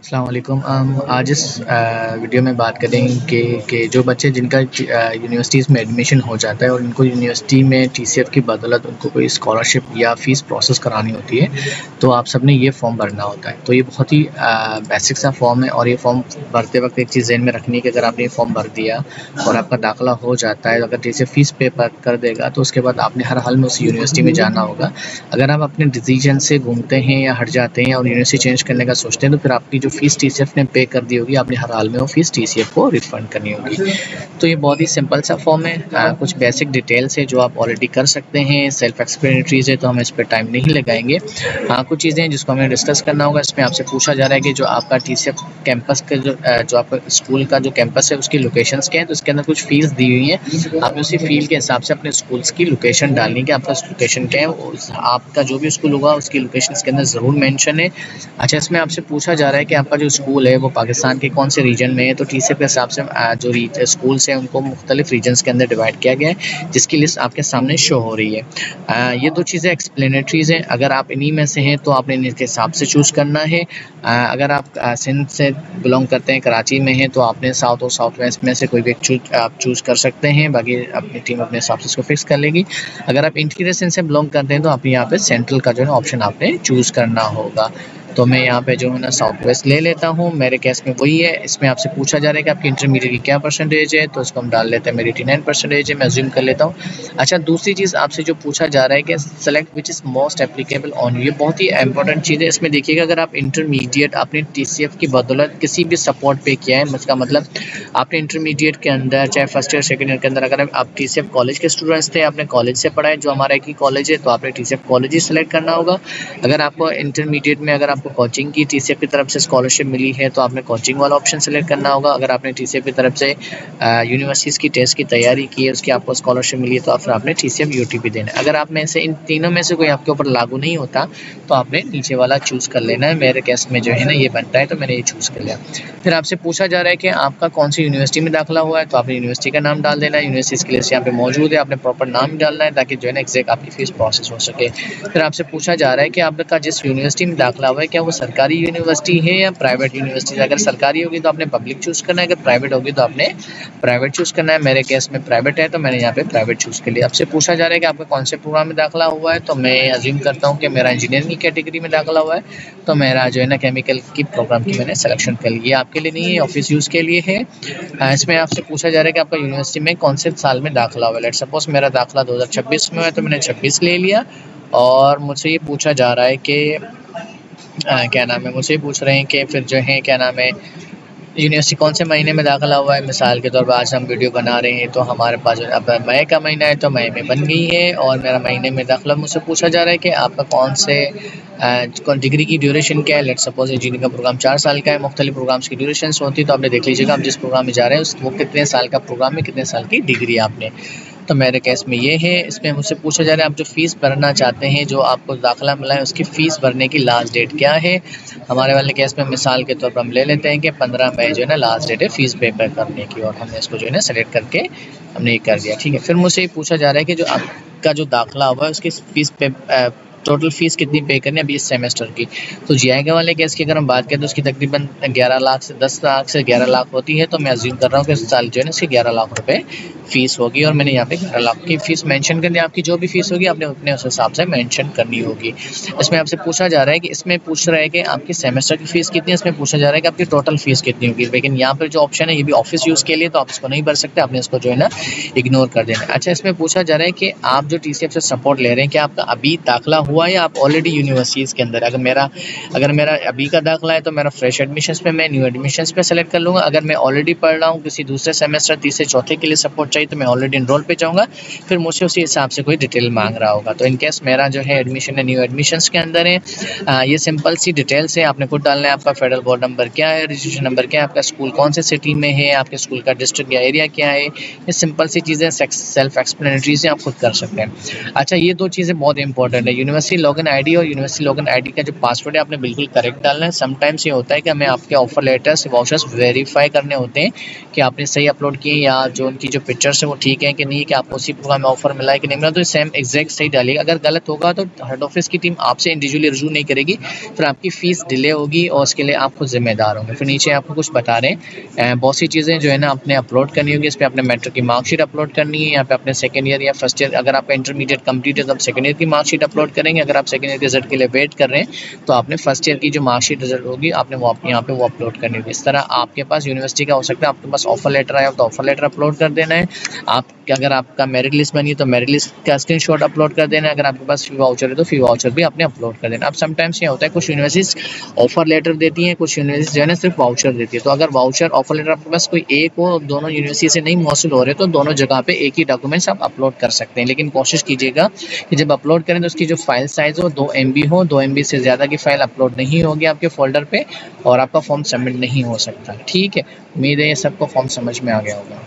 अस्सलाम वालेकुम। आज इस वीडियो में बात करेंगे कि जो बच्चे जिनका यूनिवर्सिटीज़ में एडमिशन हो जाता है और उनको यूनिवर्सिटी में टीसीएफ की बदौलत उनको कोई स्कॉलरशिप या फ़ीस प्रोसेस करानी होती है, तो आप सब ने ये फॉर्म भरना होता है। तो ये बहुत ही बेसिक सा फॉर्म है और ये फॉर्म भरते वक्त एक चीज़ ज़हन में रखनी है कि अगर आपने ये फॉर्म भर दिया और आपका दाखिला हो जाता है, अगर टीसीएफ फ़ीस पे कर देगा तो उसके बाद आपने हर हाल में उस यूनिवर्सिटी में जाना होगा। अगर आप अपने डिसीजन से घूमते हैं या हट जाते हैं और यूनिवर्सिटी चेंज करने का सोचते हैं, तो फिर आपकी जो फ़ीस टीसीएफ ने पे कर दी होगी, आपने हर हाल में वो फ़ीस टीसीएफ को रिफ़ंड करनी होगी। तो ये बहुत ही सिंपल सा फॉर्म है। कुछ बेसिक डिटेल्स है जो आप ऑलरेडी कर सकते हैं, सेल्फ एक्सप्लेनेटरीज है, तो हम इस पर टाइम नहीं लगाएंगे। कुछ चीज़ें हैं जिसको हमें डिस्कस करना होगा। इसमें आपसे पूछा जा रहा है कि जो आपका टीसीएफ कैंपस का जो आपका स्कूल का जो कैंपस है उसकी लोकेशंस क्या है, तो इसके अंदर कुछ फ़ीस दी हुई है। आपने उसी फील्ड के हिसाब से अपने स्कूल्स की लोकेशन डालनी है कि आपका लोकेशन क्या है। आपका जो भी स्कूल होगा उसकी लोकेशन इसके अंदर ज़रूर मेंशन है। अच्छा, इसमें आपसे पूछा जा रहा है कि आपका जो स्कूल है वो पाकिस्तान के कौन से रीजन में है, तो टीसीएफ के हिसाब से जो स्कूल्स हैं उनको मुख्तलिफ रीजन्स के अंदर डिवाइड किया गया है, जिसकी लिस्ट आपके सामने शो हो रही है। ये दो चीज़ें एक्सप्लेनेटरीज हैं। अगर आप इन्हीं में से हैं तो आपने इनके हिसाब से चूज़ करना है। अगर आप सिंध से बिलोंग करते हैं, कराची में हैं, तो आपने साउथ और साउथ वेस्ट में से कोई भी आप चूज़ कर सकते हैं। बाकी अपनी टीम अपने हिसाब से इसको फिक्स कर लेगी। अगर आप इंटीरियर सिंध से बिलोंग करते हैं तो आप यहाँ पे सेंट्रल का जो है ऑप्शन आपने चूज़ करना होगा। तो मैं यहाँ पे जो है ना साउथ वेस्ट ले लेता हूँ। मेरे केस में वही है। इसमें आपसे पूछा जा रहा है कि आपकी इंटरमीडिएट की क्या परसेंटेज है, तो इसको हम डाल लेते हैं मेरी 89% है, मैं अज्यूम कर लेता हूँ। अच्छा, दूसरी चीज़ आपसे जो पूछा जा रहा है कि select which is most applicable on you, ये बहुत ही इंपॉर्टेंट चीज़ है। इसमें देखिएगा, अगर आप इंटरमीडिएट आपने टीसीएफ की बदौलत किसी भी सपोर्ट पे किया है, इसका मतलब आपने इंटरमीडिएट के अंदर चाहे फर्स्ट ईयर सेकेंड ईयर के अंदर अगर आप टीसीएफ कॉलेज के स्टूडेंट्स थे, आपने कॉलेज से पढ़ा है जो हमारा एक ही कॉलेज है, तो आपने टीसीएफ कॉलेज ही सेलेक्ट करना होगा। अगर आपको इंटरमीडिएट में अगर आपको कोचिंग की टीसीएफ की तरफ से स्कॉलरशिप मिली है तो आपने कोचिंग वाला ऑप्शन सेलेक्ट करना होगा। अगर आपने टीसीएफ की तरफ से यूनिवर्सिटीज़ की टेस्ट की तैयारी की है, उसकी आपको स्कॉलरशिप मिली है, तो फिर आपने टीसीएफ यूटीपी देना है। अगर आप में से इन तीनों में से कोई आपके ऊपर लागू नहीं होता तो आपने नीचे वाला चूज़ कर लेना है। मेरे केस में जो है ना ये बनता है, तो मैंने ये चूज़ कर लिया। फिर आपसे पूछा जा रहा है कि आपका कौन सी यूनिवर्सिटी में दाखिला हुआ है, तो आपने यूनिवर्सिटी का नाम डाल देना है। यूनिवर्सिटीज़ की लिस्ट यहाँ पे मौजूद है, आपने प्रॉपर नाम डालना है ताकि जो है ना एग्जैक्ट आपकी फीस प्रोसेस हो सके। फिर आपसे पूछा जा रहा है कि आपका जिस यूनिवर्सिटी में दाखिला हुआ है क्या वो सरकारी यूनिवर्सिटी है या प्राइवेट यूनिवर्सिटी। अगर सरकारी होगी तो आपने पब्लिक चूज़ करना है, अगर प्राइवेट होगी तो आपने प्राइवेट चूज़ करना है। मेरे केस में प्राइवेट है तो मैंने यहाँ पे प्राइवेट चूज़ कर लिया। आपसे पूछा जा रहा है कि आपका कौन से प्रोग्राम में दाखिला हुआ है, तो मैं अज्यूम करता हूँ कि मेरा इंजीनियरिंग की कैटेगरी में दाखिला हुआ है, तो मेरा जो है ना केमिकल की प्रोग्राम की मैंने सिलेक्शन कर ली। आपके लिए नहीं है, ऑफिस यूज़ के लिए है। इसमें आपसे पूछा जा रहा है कि आपका यूनिवर्सिटी में कौन से साल में दाखिला हुआ है। लेट्स सपोज मेरा दाखिला 2026 में है, तो मैंने 26 ले लिया। और मुझसे ये पूछा जा रहा है कि क्या नाम है, मुझसे पूछ रहे हैं कि फिर जो है क्या नाम है यूनिवर्सिटी कौन से महीने में दाखिला हुआ है। मिसाल के तौर पर आज हम वीडियो बना रहे हैं तो हमारे पास अब मई का महीना है, तो मई में बन गई है और मेरा महीने में दाखिला। मुझसे पूछा जा रहा है कि आपका कौन से डिग्री की ड्यूरेशन क्या है। लेट्स सपोज इंजीनियरिंग का प्रोग्राम 4 साल का है, मुख्तलिफ प्रोग्राम्स की ड्यूरेशन होती है, तो आपने देख लीजिएगा आप जिस प्रोग्राम में जा रहे हैं वो कितने साल का प्रोग्राम है, कितने साल की डिग्री आपने। तो मेरे केस में ये है। इसमें मुझसे पूछा जा रहा है आप जो फ़ीस भरना चाहते हैं, जो आपको दाखिला मिला है उसकी फ़ीस भरने की लास्ट डेट क्या है। हमारे वाले केस में मिसाल के तौर पर हम ले लेते हैं कि 15 मई जो है ना लास्ट डेट है फ़ीस पे करने की, और हमने इसको जो है ना सेलेक्ट करके हमने ये कर दिया। ठीक है, फिर मुझसे ये पूछा जा रहा है कि जो आपका जो दाखिला हुआ है उसकी फ़ीस पे टोटल फ़ीस कितनी पे करनी है अभी इस सेमेस्टर की। तो जीआईके वाले केस की अगर हम बात करें तो उसकी तकरीबन 11 लाख से 10 लाख से 11 लाख होती है, तो मैं अज्यूम कर रहा हूँ कि इस साल जो है ना इसकी 11 लाख रुपए फ़ीस होगी, और मैंने यहाँ पे 11 लाख की फ़ीस मेंशन कर दी। आपकी जो भी फ़ीस होगी आपने अपने उस हिसाब से मेंशन करनी होगी। इसमें आपसे पूछा जा रहा है कि इसमें पूछ रहा है कि आपकी सेमेस्टर की फ़ीस कितनी है, इसमें पूछा जा रहा है कि आपकी टोटल फ़ीस कितनी होगी। लेकिन यहाँ पर जो ऑप्शन है ये भी ऑफिस यूज़ के लिए, तो आप इसको नहीं भर सकते, आपने इसको जो है ना इग्नोर कर देना। अच्छा, इसमें पूछा जा रहा है कि आप जो टीसीएफ से सपोर्ट ले रहे हैं क्या आपका अभी दाखिला हुआ है या आप ऑलरेडी यूनिवर्सिटीज़ के अंदर। अगर मेरा अभी का दाखिला है तो मेरा फ्रेश एडमिशन्स पे मैं न्यू एडमिशन्स पे सेलेक्ट कर लूँगा। अगर मैं ऑलरेडी पढ़ रहा हूँ किसी दूसरे सेमेस्टर तीसरे चौथे के लिए सपोर्ट चाहिए तो मैं ऑलरेडी इनरोल पे जाऊँगा, फिर मुझसे उसी हिसाब से कोई डिटेल मांग रहा होगा। तो इनकेस मेरा जो है एडमिशन है न्यू एडमिशन्स के अंदर है। ये सिंपल सी डिटेल्स है, आपने खुद डालना है। आपका फेडरल बोर्ड नंबर क्या है, रजिस्ट्रेशन नंबर क्या है, आपका स्कूल कौन से सिटी में है, आपके स्कूल का डिस्ट्रिक्ट या एरिया क्या है। ये सिंपल सी चीज़ें सेल्फ एक्सप्लेनेटरी से आप खुद कर सकते हैं। अच्छा, ये दो चीज़ें बहुत इंपॉर्टेंट है। यूनिवर्सिटी यूनिवर्सिटी लॉगिन आईडी और यूनिवर्सिटी लॉगिन आईडी का जो पासवर्ड है आपने बिल्कुल करेक्ट डालना है। समटाइम्स ये होता है कि हमें आपके ऑफर लेटर्स वाउचर्स वेरीफाई करने होते हैं कि आपने सही अपलोड किए या जो उनकी जो पिक्चर्स है वो ठीक है कि नहीं, कि आपको उसी प्रोग्राम में ऑफर मिला है कि नहीं मिला, तो सेम एग्जैक्ट सही डालिएगा। अगर गलत होगा तो हेड ऑफिस की टीम आपसे इंडिविजुअली रिव्यू नहीं करेगी, फिर आपकी फीस डिले होगी और उसके लिए आप खुद जिम्मेदार होंगे। फिर नीचे आपको कुछ बता रहे हैं बहुत सी चीज़ें जो है ना आपने अपलोड करनी होगी। इस पर आपने मैट्रिक की मार्कशीट अपलोड करनी है, यहाँ पे आपने सेकंड ईयर या फर्स्ट ईयर, अगर आपका इंटरमीडिएट कंप्लीट है तो आप सेकंड ईयर की मार्कशीट अपलोड करेंगे। अगर आप सेकंड ईयर के रिजल्ट के लिए वेट कर रहे हैं तो आपने फर्स्ट ईयर की जो मार्कशीट रिजल्ट होगी आपने वो यहाँ पे वो अपलोड करनी होगी। इस तरह आपके पास यूनिवर्सिटी का हो सकता है, आपके पास ऑफर लेटर आया हो तो ऑफर लेटर अपलोड कर देना है। आप अगर आपका मेरिट लिस्ट बनी है तो मेरिट लिस्ट का स्क्रीनशॉट अपलोड कर देना है। अगर आपके पास फी वाउचर है तो फी वाउचर भी आपने अपलोड कर देना। अब समटाइम्स ये होता है कुछ यूनिवर्सिटीज ऑफर लेटर देती हैं, कुछ यूनिवर्सिटीज जो है ना सिर्फ वाउचर देती है। तो अगर वाउचर ऑफर लेटर आपके पास कोई एक हो, दोनों यूनिवर्सिटी से नहीं मौसूल हो रहे तो दोनों जगह पे एक ही डॉक्यूमेंट्स आप अपलोड कर सकते हैं। लेकिन कोशिश कीजिएगा कि जब अपलोड करें तो उसकी जो फाइल साइज हो 2 MB हो, 2 MB से ज़्यादा की फाइल अपलोड नहीं होगी आपके फोल्डर पे और आपका फॉर्म सबमिट नहीं हो सकता। ठीक है, उम्मीद है ये सबको फॉर्म समझ में आ गया होगा।